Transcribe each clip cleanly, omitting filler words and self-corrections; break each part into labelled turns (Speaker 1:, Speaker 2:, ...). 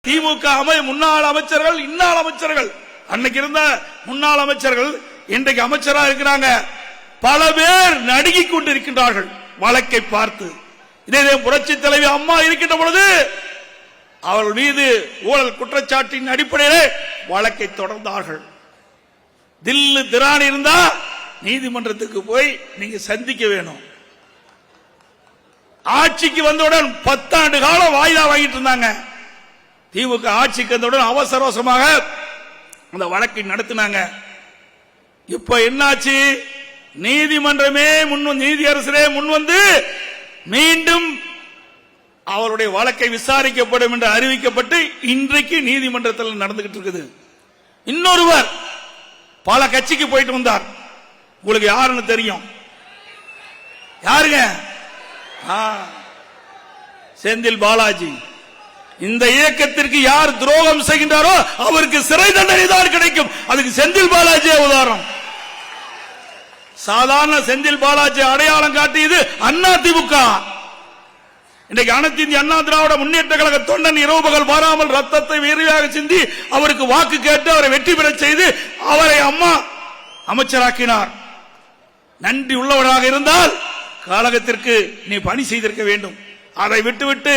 Speaker 1: திமுக முன்னாள் அமைச்சர்கள், இன்னாள் அமைச்சர்கள், அன்னைக்கு இருந்த முன்னாள் அமைச்சர்கள் இன்றைக்கு அமைச்சராக இருக்கிறாங்க. பல பேர் நடுங்கிக் கொண்டிருக்கின்றார்கள் வழக்கை பார்த்து. இதே புரட்சி தலைவி அம்மா இருக்கின்ற பொழுது அவர்கள் மீது ஊழல் குற்றச்சாட்டின் அடிப்படையில் வழக்கை தொடர்ந்தார்கள். தில்லு திராணி இருந்தா நீதிமன்றத்துக்கு போய் நீங்க சந்திக்க வேணும். ஆட்சிக்கு வந்தவுடன் 10 ஆண்டு காலம் வாய்தா வாங்கிட்டு இருந்தாங்க. திமுக ஆட்சிக்கு வந்தவுடன் அவசர அவசரமாக அந்த வழக்கை நடத்தினாங்க. இப்ப என்னாச்சு? நீதிமன்றமே நீதியரசரே முன்வந்து மீண்டும் அவருடைய வழக்கை விசாரிக்கப்படும் என்று அறிவிக்கப்பட்டு இன்றைக்கு நீதிமன்றத்தில் நடந்துகிட்டு இருக்குது. இன்னொருவர் பல கட்சிக்கு போயிட்டு வந்தார். உங்களுக்கு யாருன்னு தெரியும்? யாருங்க? செந்தில் பாலாஜி. இந்த இயக்கத்திற்கு யார் துரோகம் செய்கின்றாரோ அவருக்கு சிறை தண்டனை தான் கிடைக்கும். அதுக்கு செந்தில் பாலாஜி உதாரணம். சாதாரண செந்தில் பாலாஜி அடையாளம் காட்டியது அண்ணா திமுக. இன்றைக்கு அனைத்து இந்திய அண்ணா திராவிட முன்னேற்ற கழக தொண்டன் இரவு பகல் பாராமல் ரத்தத்தை வேறையாக சிந்தி அவருக்கு வாக்கு கேட்டு அவரை வெற்றி பெற செய்து அவரை அம்மா அமைச்சராக்கினார். நன்றி உள்ளவராக இருந்தால் கழகத்திற்கு நீ பணி செய்திருக்க வேண்டும். அதை விட்டுவிட்டு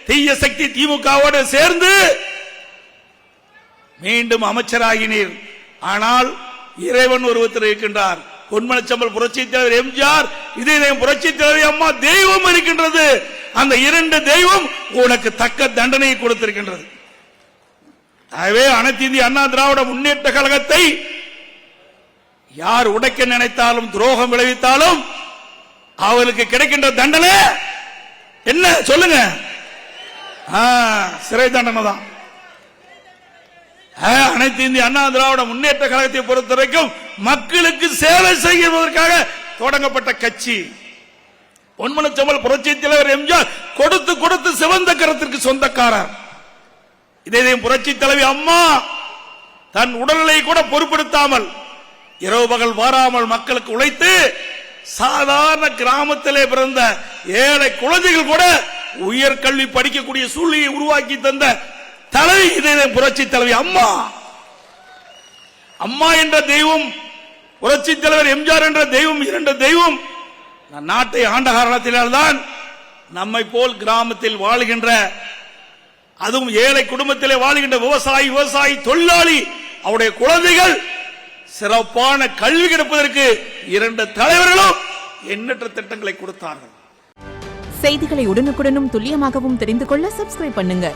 Speaker 1: தீய சக்தி திமுகவோடு சேர்ந்து மீண்டும் அமைச்சராகினீர். ஆனால் இறைவன் ஒருவர் இருக்கின்றார். பொன்மனச்சம்பல் புரட்சி தலைவர் எம்ஜிஆர், இதே புரட்சி தலைவர் அம்மா தெய்வம் இருக்கின்றது. அந்த 2 தெய்வம் உனக்கு தக்க தண்டனையை கொடுத்திருக்கின்றது. ஆகவே அனைத்து இந்திய அண்ணா திராவிட முன்னேற்ற கழகத்தை யார் உடைக்க நினைத்தாலும் துரோகம் விளைவித்தாலும் அவருக்கு கிடைக்கின்ற தண்டனை என்ன சொல்லுங்க? சிறை தண்டனை தான். அனைத்து இந்திய அண்ணா திராவிட முன்னேற்ற கழகத்தை பொறுத்தவரைக்கும் மக்களுக்கு சேவை செய்வதற்காக தொடங்கப்பட்ட கட்சி. பொன்மனச்சம்பல் புரட்சி தலைவர் எம்ஜிஆர் கொடுத்து கொடுத்து சிவந்த கரத்திற்கு சொந்தக்காரர். இதே புரட்சி தலைவி அம்மா தன் உடல்நிலை கூட பொறுப்படுத்தாமல் இரவு பகல் வாராமல் மக்களுக்கு உழைத்து சாதாரண கிராமத்திலே பிறந்த ஏழை குழந்தைகள் கூட உயர்கல்வி படிக்கக்கூடிய சூழ்நிலையை உருவாக்கி தந்த தலைவி இதே புரட்சி தலைவி அம்மா. அம்மா என்ற தெய்வம், புரட்சி தலைவர் எம்ஜிஆர் என்ற தெய்வம், 2 தெய்வம் நாட்டை ஆண்ட காரணத்தினால்தான் நம்மை போல் கிராமத்தில் வாழ்கின்ற, அதுவும் ஏழை குடும்பத்திலே வாழ்கின்ற விவசாயி தொழிலாளி அவருடைய குழந்தைகள் சிறப்பான கல்வி கிடைப்பதற்கு 2 தலைவர்களும் எண்ணற்ற திட்டங்களை கொடுத்தார்கள்.
Speaker 2: செய்திகளை உடனுக்குடனும் துல்லியமாகவும் தெரிந்து கொள்ள சப்ஸ்கிரைப் பண்ணுங்க.